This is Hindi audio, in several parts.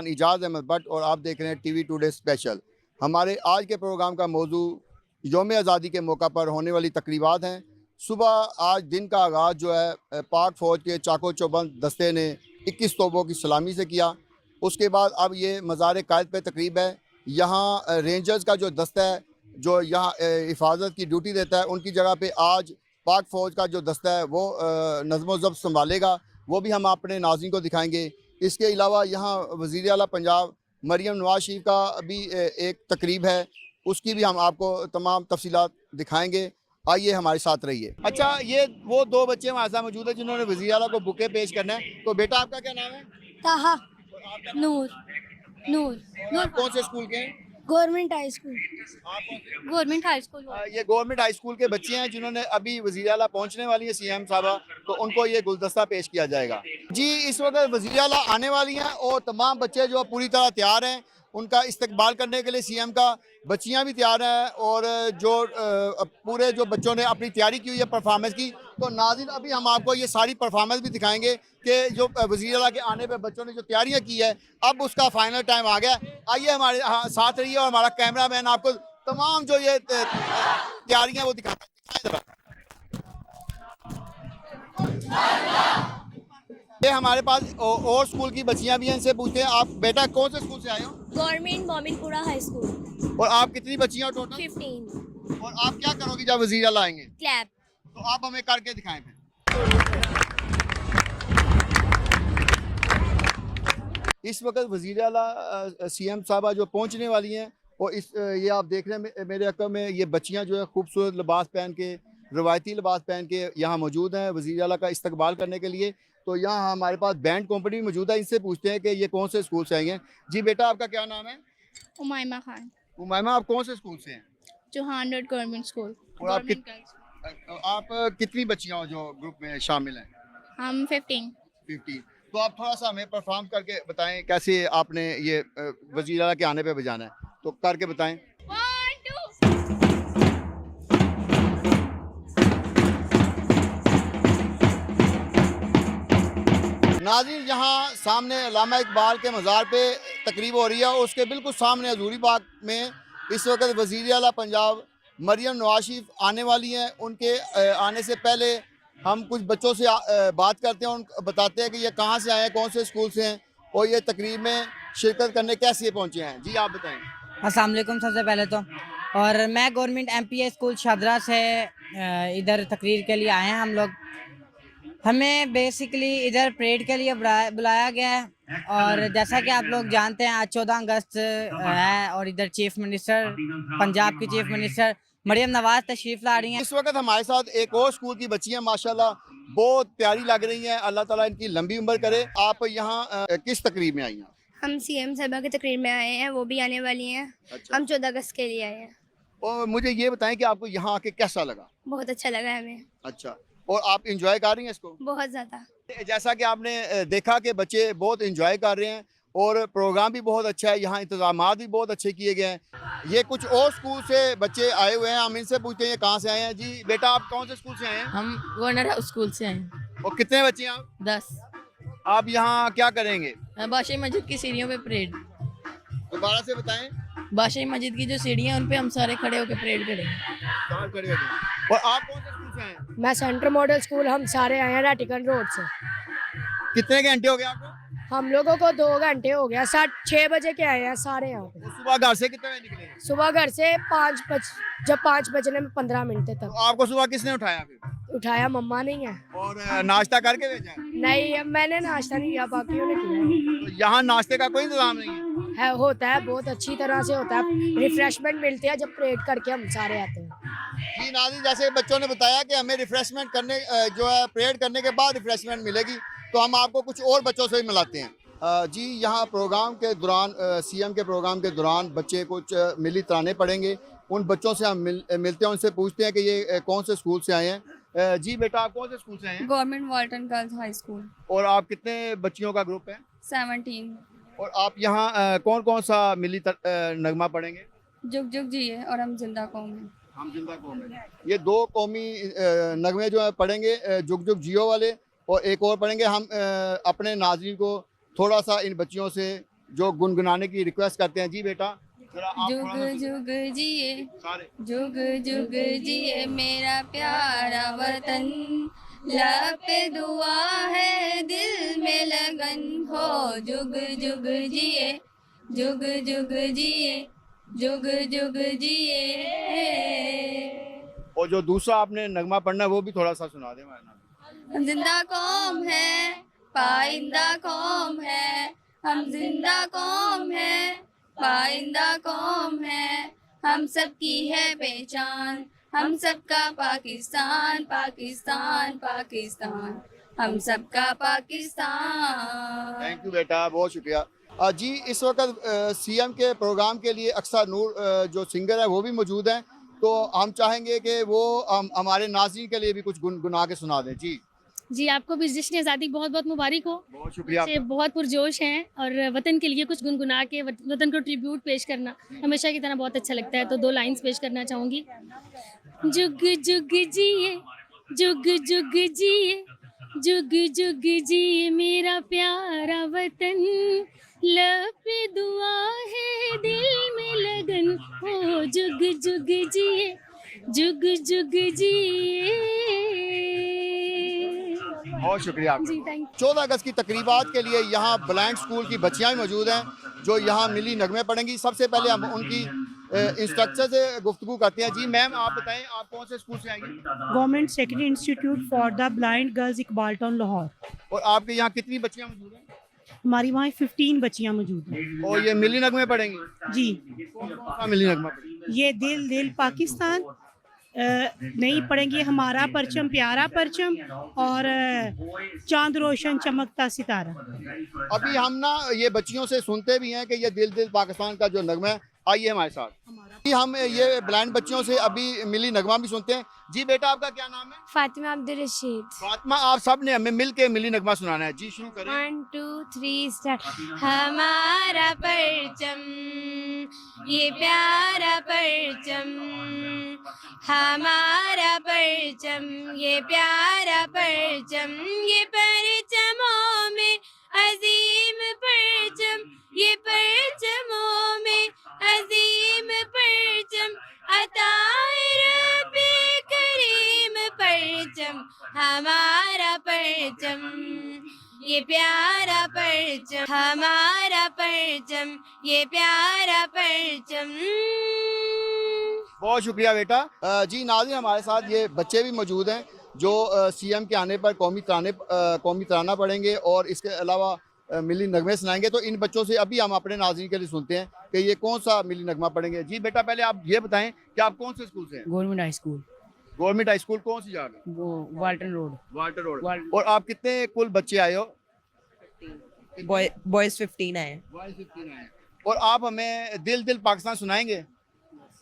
मेज़बान इजाज़ अहमद भट्ट और आप देख रहे हैं टीवी टुडे स्पेशल। हमारे आज के प्रोग्राम का मौजू यौम आज़ादी के मौका पर होने वाली तकरीबात हैं। सुबह आज दिन का आगाज़ जो है पाक फ़ौज के चाको चौबंद दस्ते ने 21 तोपों की सलामी से किया। उसके बाद अब ये मज़ार कायद पे तकरीब है। यहाँ रेंजर्स का जो दस्ता है जो यहाँ हिफाजत की ड्यूटी देता है, उनकी जगह पे आज पाक फ़ौज का जो दस्ता है वो नज़्म व ज़ब्त संभालेगा। वो भी हम अपने नाज़रीन को दिखाएंगे। इसके अलावा यहाँ वज़ीर आला पंजाब मरियम नवाज शरीफ का भी एक तकरीब है, उसकी भी हम आपको तमाम तफसीलात दिखाएंगे। आइए हमारे साथ रहिए। अच्छा, ये वो दो बच्चे हमारे साथ मौजूद है जिन्होंने वज़ीर आला को बुके पेश करना है। तो बेटा आपका क्या नाम है? ताहा नूर नूर नूर कौन से स्कूल के हैं? Government high school government high school ये गवर्नमेंट हाई स्कूल के बच्चे हैं जिन्होंने अभी वज़ीर आला पहुंचने वाली है सीएम साहबा, तो उनको ये गुलदस्ता पेश किया जाएगा। जी, इस वक्त वज़ीर आला आने वाली हैं और तमाम बच्चे जो पूरी तरह तैयार हैं उनका इस्तकबाल करने के लिए सीएम का। बच्चियां भी तैयार हैं और जो पूरे जो बच्चों ने अपनी तैयारी की हुई है परफॉर्मेंस की। तो नाज़रीन, अभी हम आपको ये सारी परफॉर्मेंस भी दिखाएंगे कि जो वज़ीर आला के आने पे बच्चों ने जो तैयारियां की है, अब उसका फाइनल टाइम आ गया। आइए हमारे साथ रहिए और हमारा कैमरा मैन आपको तमाम जो ये तैयारियां वो दिखाएं जरा। ये हमारे पास और स्कूल की बच्चियां भी हैं, इनसे पूछते हैं। आप बेटा कौन से स्कूल से आए हो? Government Mominpura high school. और आप कितनी बच्चियां हो टोटल? 15 और आप क्या करोगी जब वज़ीर आला आएंगे? क्लैप। तो आप हमें करके दिखाएं फिर। इस वक्त वज़ीर आला सीएम साहबा जो पहुंचने वाली हैं और ये आप देख रहे हैं मेरे अक्ल में ये बच्चियां जो है खूबसूरत लिबास पहन के, रवायती लिबास पहन के यहाँ मौजूद हैं वज़ीर आला का इस्तकबाल करने के लिए। तो यहाँ हमारे पास बैंड कंपनी भी मौजूद है, इनसे पूछते हैं कि ये कौन से स्कूल से आई हैं। जी बेटा, आपका क्या नाम है? उमायमा खान। उमायमा, आप कौन से स्कूल से हैं? Chauhan road government school. और आप कितनी बच्चियां हो जो ग्रुप में शामिल हैं? हम 15। 50। तो आप थोड़ा सा हमें परफॉर्म करके बताएं कैसे आपने ये वज़ीर आला के आने पे बजाना है, तो करके बताएं। नाज़रीन, यहाँ सामने अल्लामा इकबाल के मज़ार पे तकरीब हो रही है और उसके बिल्कुल सामने हजूरी बाग में इस वक्त वज़ीर आला पंजाब मरियम नवाज शरीफ आने वाली हैं। उनके आने से पहले हम कुछ बच्चों से बात करते हैं, उन बताते हैं कि ये कहाँ से आए हैं, कौन से स्कूल से हैं और ये तकरीब में शिरकत करने कैसे पहुँचे हैं। जी आप बताएँ। अस्सलाम वालेकुम। सबसे पहले तो और मैं गवर्नमेंट एमपीए स्कूल शादरा से इधर तकरीर के लिए आए हैं हम लोग। हमें बेसिकली इधर परेड के लिए बुलाया गया है और जैसा कि आप लोग जानते हैं आज 14 अगस्त है और इधर चीफ मिनिस्टर पंजाब की चीफ मिनिस्टर मरियम नवाज तशरीफ ला रही हैं। इस वक्त हमारे साथ एक और स्कूल की बच्चियां माशाल्लाह बहुत प्यारी लग रही हैं। अल्लाह ताला इनकी लंबी उम्र करे। आप यहाँ किस तकरीब में आई हैं? हम सीएम साहबा की तकरीर में आए हैं, वो भी आने वाली हैं। अच्छा। हम 14 अगस्त के लिए आए हैं। और मुझे ये बताएं कि आपको यहाँ आके कैसा लगा? बहुत अच्छा लगा हमें। अच्छा, और आप इंजॉय कर रही हैं इसको? बहुत ज़्यादा। जैसा कि आपने देखा कि बच्चे बहुत इंजॉय कर रहे हैं और प्रोग्राम भी बहुत अच्छा है, यहाँ इंतजामात भी बहुत अच्छे किए गए हैं। ये कुछ और स्कूल से बच्चे आए हुए हैं, हम इनसे पूछते हैं ये कहाँ से आए हैं। जी बेटा, आप कौन से स्कूल से आए हैं? हम गवर्नर हाउस स्कूल से आए हैं। और कितने बच्चे हैं आप? 10। आप यहाँ क्या करेंगे? बादशाही मस्जिद की सीढ़ियों पे परेड। दोबारा से बताएं। बादशाही मस्जिद की जो सीढ़ियाँ उन पे हम सारे खड़े होकर परेड करेंगे। और आप कौन से स्कूल से आए हैं? मैं सेंट्रल मॉडल स्कूल, हम सारे आए हैं राटिकन रोड से। कितने घंटे हो गए आपको? हम लोगों को 2 घंटे हो गया। 6 बजे के आए हैं सारे यहाँ पे। सुबह घर से कितने बजे निकले? सुबह घर से 5 बजने में 15 मिनट तक। तो आपको सुबह किसने उठाया फिर? उठाया मम्मा नहीं है। और नाश्ता करके भेजा? नहीं, मैंने नाश्ता नहीं किया, बाकियों ने किया। तो यहाँ नाश्ते का कोई इंतजाम नहीं है? होता है, बहुत अच्छी तरह से होता है। रिफ्रेशमेंट मिलती है जब परेड करके हम सारे आते हैं। जी नाज़रीन, जैसे बच्चों ने बताया कि हमें रिफ्रेशमेंट करने जो है परेड करने के बाद रिफ्रेशमेंट मिलेगी, तो हम आपको कुछ और बच्चों से भी मिलाते हैं। जी, यहाँ प्रोग्राम के दौरान सीएम के प्रोग्राम के दौरान बच्चे कुछ मिली तराने पढ़ेंगे। उन बच्चों से हम मिलते हैं, उनसे पूछते हैं कि ये कौन से स्कूल से आए हैं। जी बेटा, आप कौन से स्कूल से आए हैं? Government Walton girls high school. और आप कितने बच्चियों का ग्रुप है? 17। और आप यहाँ कौन कौन सा मिली नगमा पढ़ेंगे? जुग जुग जी है और हम जिंदा कौम हैं। हम जिंदा कौम है। ये 2 कौमी नगमे जो है पढ़ेंगे, जुग जुग जियो वाले, और एक और पढ़ेंगे। हम अपने नाज़रीन को थोड़ा सा इन बच्चियों से जो गुनगुनाने की रिक्वेस्ट करते हैं। जी बेटा जरा आप जुग थोड़ा सा जुग जिए, सारे जुग जुग जिए मेरा प्यारा वतन, लब पे दुआ है दिल में लगन हो। जुग जुग जिए, जुग जुग जिए, जुग जुग जिए। और जो दूसरा आपने नगमा पढ़ना है वो भी थोड़ा सा सुना दे हमारे नाम। जिंदा कौम है, पाइंदा कौम है, हम जिंदा कौम है, पाइंदा कौम है, हम सबकी है पहचान, हम सबका पाकिस्तान, पाकिस्तान, पाकिस्तान, हम सबका पाकिस्तान। थैंक यू बेटा, बहुत शुक्रिया। जी इस वक्त सीएम के प्रोग्राम के लिए अक्सर नूर जो सिंगर है वो भी मौजूद हैं, तो हम चाहेंगे कि वो हमारे नाज़रीन के लिए भी कुछ गुनगुना के सुना दें। जी आपको भी जश्न आज़ादी बहुत बहुत मुबारक हो। बहुत शुक्रिया। बच्चे बहुत पुरजोश हैं और वतन के लिए कुछ गुनगुना के वतन को ट्रिब्यूट पेश करना हमेशा की तरह बहुत अच्छा लगता है। तो 2 लाइंस पेश करना चाहूँगी। जुग जुग जिए, जुग जुग जिए, जुग जुग जिए मेरा प्यारा वतन, लब पे दुआ है दिल में लगन हो। जुग जुग जिए, जुग जुग जिए। बहुत शुक्रिया जी थैंक 14 अगस्त की तकरीबात के लिए यहाँ ब्लाइंड स्कूल की बच्चियाँ भी मौजूद हैं जो यहाँ मिली नगमे पढ़ेंगी। सबसे पहले हम उनकी इंस्ट्रक्टर से गुफ्तगू करते हैं। जी मैम आप बताएं, आप कौन से स्कूल से आएंगी? Government secondary institute for the blind girls Iqbal town Lahore. और आपके यहाँ कितनी बच्चियाँ मौजूद हैं? हमारी वहाँ 15 बच्चियाँ मौजूद हैं। और ये मिली नगमे पढ़ेंगी? जी कौन सा मिली नगमा पढ़ेंगी? ये दिल दिल पाकिस्तान नहीं पढ़ेंगे, हमारा परचम प्यारा परचम और चांद रोशन चमकता सितारा। अभी हम ना ये बच्चियों से सुनते भी हैं कि ये दिल दिल पाकिस्तान का जो नगमा है, आइए हमारे साथ। हम ये ब्लाइंड बच्चियों से अभी मिली नगमा भी सुनते हैं। जी बेटा आपका क्या नाम है? फातिमा अब्दुल रशीद। फातिमा, आप सब ने हमें मिल के मिली नगमा सुनाना है। जी शुरू करें। 1 2 3 स्टार्ट। हमारा परचम ये प्यारा परचम, हमारा परचम ये प्यारा परचम, ये परचमों में अजीम परचम, ये परचमों में अजीम परचम, अताए रब्बे करीम परचम, हमारा परचम ये प्यारा परचम, हमारा परचम ये प्यारा परचम। बहुत शुक्रिया बेटा। जी नाज़रीन, हमारे साथ ये बच्चे भी मौजूद हैं जो सीएम के आने पर कौमी तराना पढ़ेंगे और इसके अलावा मिली नगमे सुनाएंगे। तो इन बच्चों से अभी हम अपने नाज़रीन के लिए सुनते हैं कि ये कौन सा मिली नगमा पढ़ेंगे। जी बेटा पहले आप ये बताएं कि आप कौन से स्कूल से हैं? Government high school, government high school कौन सी जगह? वो वाल्टन रोड। Walter road. और आप कितने कुल बच्चे आए हो? बॉयज 15 आए। और आप हमें दिल दिल पाकिस्तान सुनाएंगे?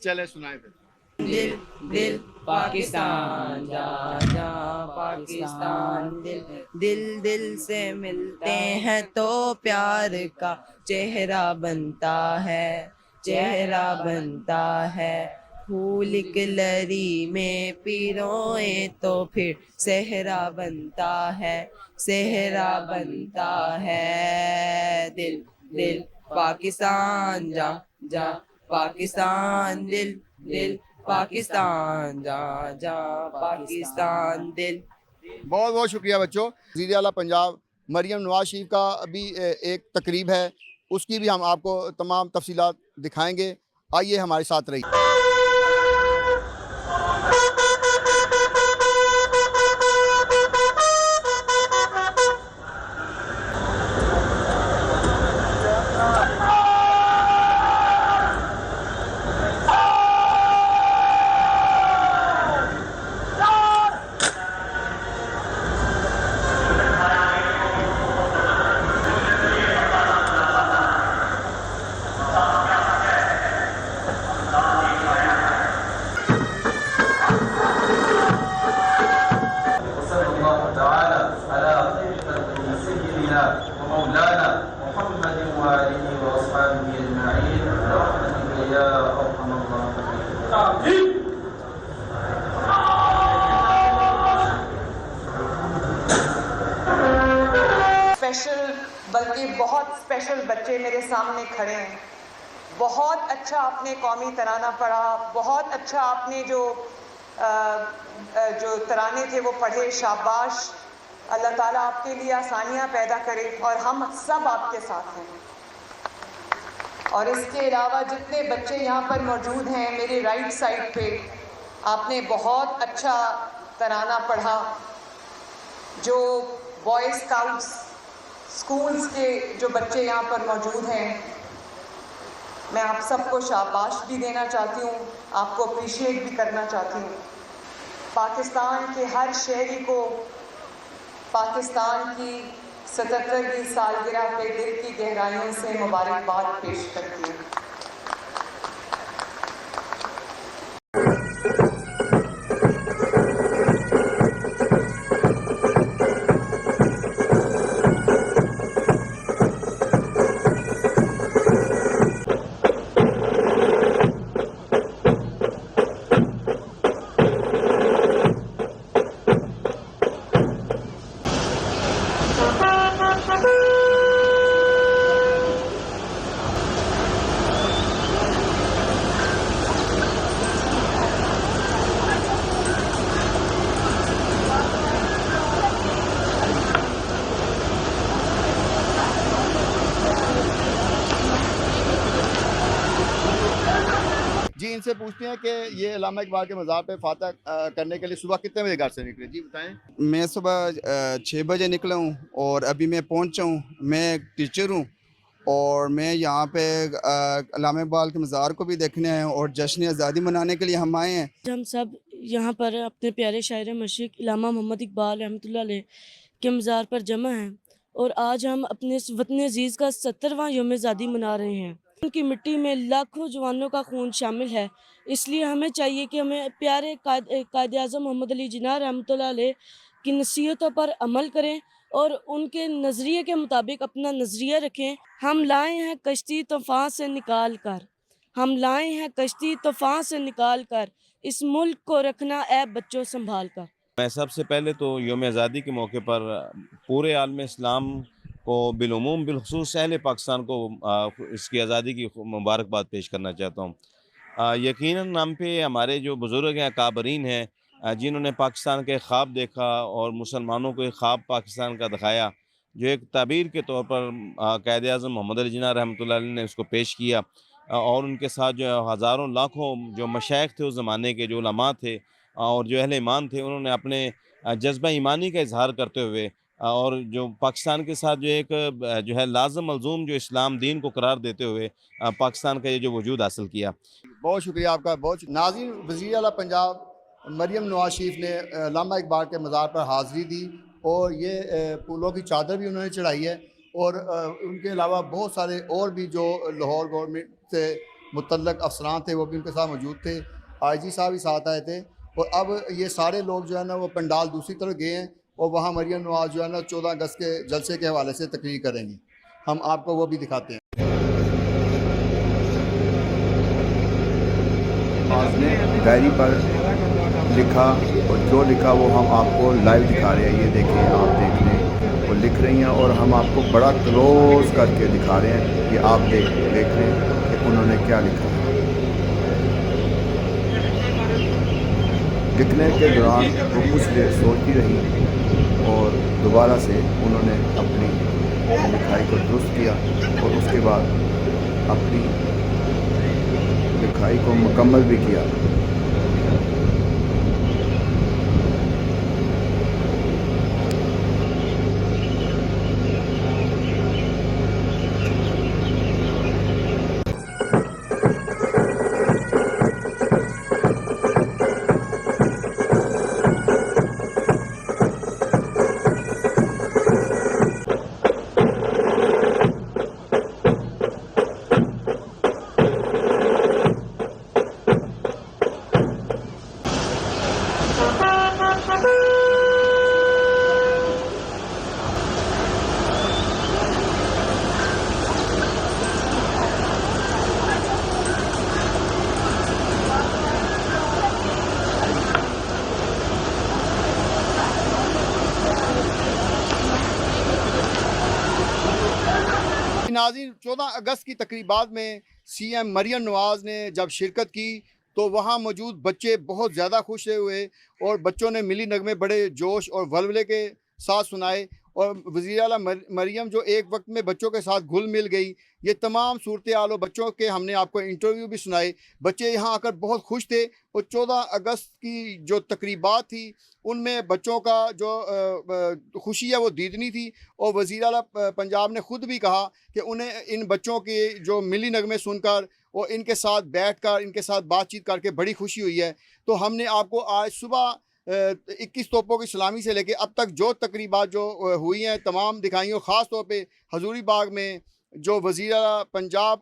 चले सुनाए फिर। दिल दिल पाकिस्तान जा जा पाकिस्तान, दिल दिल दिल से मिलते हैं तो प्यार का चेहरा बनता है, चेहरा बनता है। फूल की लरी में पिरोए तो फिर सेहरा बनता है, सेहरा बनता है। दिल दिल पाकिस्तान जा जा पाकिस्तान, दिल दिल पाकिस्तान जा जा पाकिस्तान, दिल। बहुत बहुत शुक्रिया बच्चों। वज़ीर आला पंजाब मरियम नवाज शरीफ का अभी एक तकरीब है, उसकी भी हम आपको तमाम तफसीलात दिखाएंगे। आइए हमारे साथ रहिए। बल्कि बहुत स्पेशल बच्चे मेरे सामने खड़े हैं। बहुत अच्छा आपने कौमी तराना पढ़ा, बहुत अच्छा आपने जो तराने थे वो पढ़े, शाबाश। अल्लाह ताला आपके लिए आसानियाँ पैदा करे और हम सब आपके साथ हैं। और इसके अलावा जितने बच्चे यहाँ पर मौजूद हैं मेरे राइट साइड पे, आपने बहुत अच्छा तराना पढ़ा। जो बॉय स्काउट्स स्कूल्स के जो बच्चे यहाँ पर मौजूद हैं, मैं आप सबको शाबाश भी देना चाहती हूँ, आपको अप्रिशिएट भी करना चाहती हूँ। पाकिस्तान के हर शहरी को पाकिस्तान की 77वीं सालगिरह पे दिल की गहराइयों से मुबारकबाद पेश करती हूँ। जी, इनसे पूछते हैं कि ये अल्लामा इकबाल के मज़ार पे फातह करने के लिए सुबह कितने बजे घर से निकले? जी बताएं। मैं सुबह 6 बजे निकला हूँ और अभी मैं पहुँचा हूँ। मैं एक टीचर हूँ और मैं यहाँ पे अल्लामा इकबाल के मज़ार को भी देखने आए हैं और जश्न आज़ादी मनाने के लिए हम आए हैं। हम सब यहाँ पर अपने प्यारे शायर मशरिक़ अल्लामा मोहम्मद इकबाल रहमतुल्लाह अलैह के मज़ार पर जमा हैं और आज हम अपने वतन अज़ीज़ का 70वां यौम आज़ादी मना रहे हैं। उनकी मिट्टी में लाखों जवानों का खून शामिल है, इसलिए हमें चाहिए कि हमें प्यारे कायद आज़म मोहम्मद अली जिन्ना रहमतुल्लाह अलैह की नसीहतों पर अमल करें और उनके नज़रिए के मुताबिक अपना नज़रिया रखें। हम लाए हैं कश्ती तूफ़ान से निकाल कर, हम लाए हैं कश्ती तूफ़ान से निकाल कर, इस मुल्क को रखना ऐ बच्चों संभाल कर। मैं सबसे पहले तो यौम आज़ादी के मौके पर पूरे आलम इस्लाम को बिलुमूम बिलखुसूस अहले पाकिस्तान को इसकी आज़ादी की मुबारकबाद पेश करना चाहता हूँ। यकीनन हम पे हमारे जो बुज़ुर्ग हैं, काबरीन हैं, जिन्होंने पाकिस्तान के ख्वाब देखा और मुसलमानों को एक ख्वाब पाकिस्तान का दिखाया, जो एक ताबीर के तौर पर कायद आज़म मोहम्मद अली जिन्ना रहमतुल्लाह अलैह ने उसको पेश किया और उनके साथ जो हज़ारों लाखों जो मशाइख थे उस ज़माने के, जो उलमा थे और जो अहले ईमान थे, उन्होंने अपने जज्बा ईमानी का इजहार करते हुए और जो पाकिस्तान के साथ जो एक जो है लाज़िम मलज़ूम जो इस्लाम दीन को करार देते हुए पाकिस्तान का ये जो वजूद हासिल किया। बहुत शुक्रिया आपका। बहुत नाज़रीन, वज़ीर आला पंजाब मरियम नवाज़ शरीफ ने अल्लामा इकबाल के मज़ार पर हाज़िरी दी और ये फूलों की चादर भी उन्होंने चढ़ाई है और उनके अलावा बहुत सारे और भी जो लाहौर गवर्नमेंट से मुतल्लक अफसरान थे वो भी उनके साथ मौजूद थे। IG साहब भी साथ आए थे और अब ये सारे लोग जो है ना वो पंडाल दूसरी तरफ गए हैं और वहाँ मरियम नवाज़ जो है ना 14 अगस्त के जलसे के हवाले से तकरीर करेंगी। हम आपको वो भी दिखाते हैं। आपने डायरी पर लिखा और जो लिखा वो हम आपको लाइव दिखा रहे हैं। ये देखिए, आप देख रहे हैं वो लिख रही हैं और हम आपको बड़ा क्लोज करके दिखा रहे हैं कि आप देख रहे हैं कि उन्होंने क्या लिखा। लिखने के दौरान वो कुछ देर सोचती रही और दोबारा से उन्होंने अपनी लिखाई को दुरुस्त किया और उसके बाद अपनी लिखाई को मुकम्मल भी किया। 14 अगस्त की तकरीबात में CM मरियम नवाज़ ने जब शिरकत की तो वहाँ मौजूद बच्चे बहुत ज़्यादा खुश हुए और बच्चों ने मिली नगमे बड़े जोश और वलवले के साथ सुनाए। और वज़ीर आला मरियम जो एक वक्त में बच्चों के साथ घुल मिल गई, ये तमाम सूरत हाल और बच्चों के हमने आपको इंटरव्यू भी सुनाए। बच्चे यहाँ आकर बहुत खुश थे और 14 अगस्त की जो तकरीबात थी उनमें बच्चों का जो खुशी है वो दीदनी थी। और वज़ीर आला पंजाब ने ख़ुद भी कहा कि उन्हें इन बच्चों के जो मिली नगमे सुनकर और इनके साथ बैठकर इनके साथ बातचीत करके बड़ी खुशी हुई है। तो हमने आपको आज सुबह 21 तोपों की सलामी से लेके अब तक जो तकरीबात जो हुई हैं तमाम दिखाई, और ख़ास तौर पे हजूरी बाग में जो वज़ीर आला पंजाब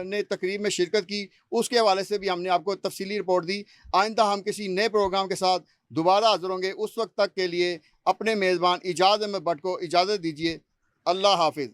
ने तकरीब में शिरकत की उसके हवाले से भी हमने आपको तफसीली रिपोर्ट दी। आइंदा हम किसी नए प्रोग्राम के साथ दोबारा हाज़िर होंगे। उस वक्त तक के लिए अपने मेज़बान इजाज़ अहमद भट्ट को इजाज़त दीजिए। अल्लाह हाफिज़।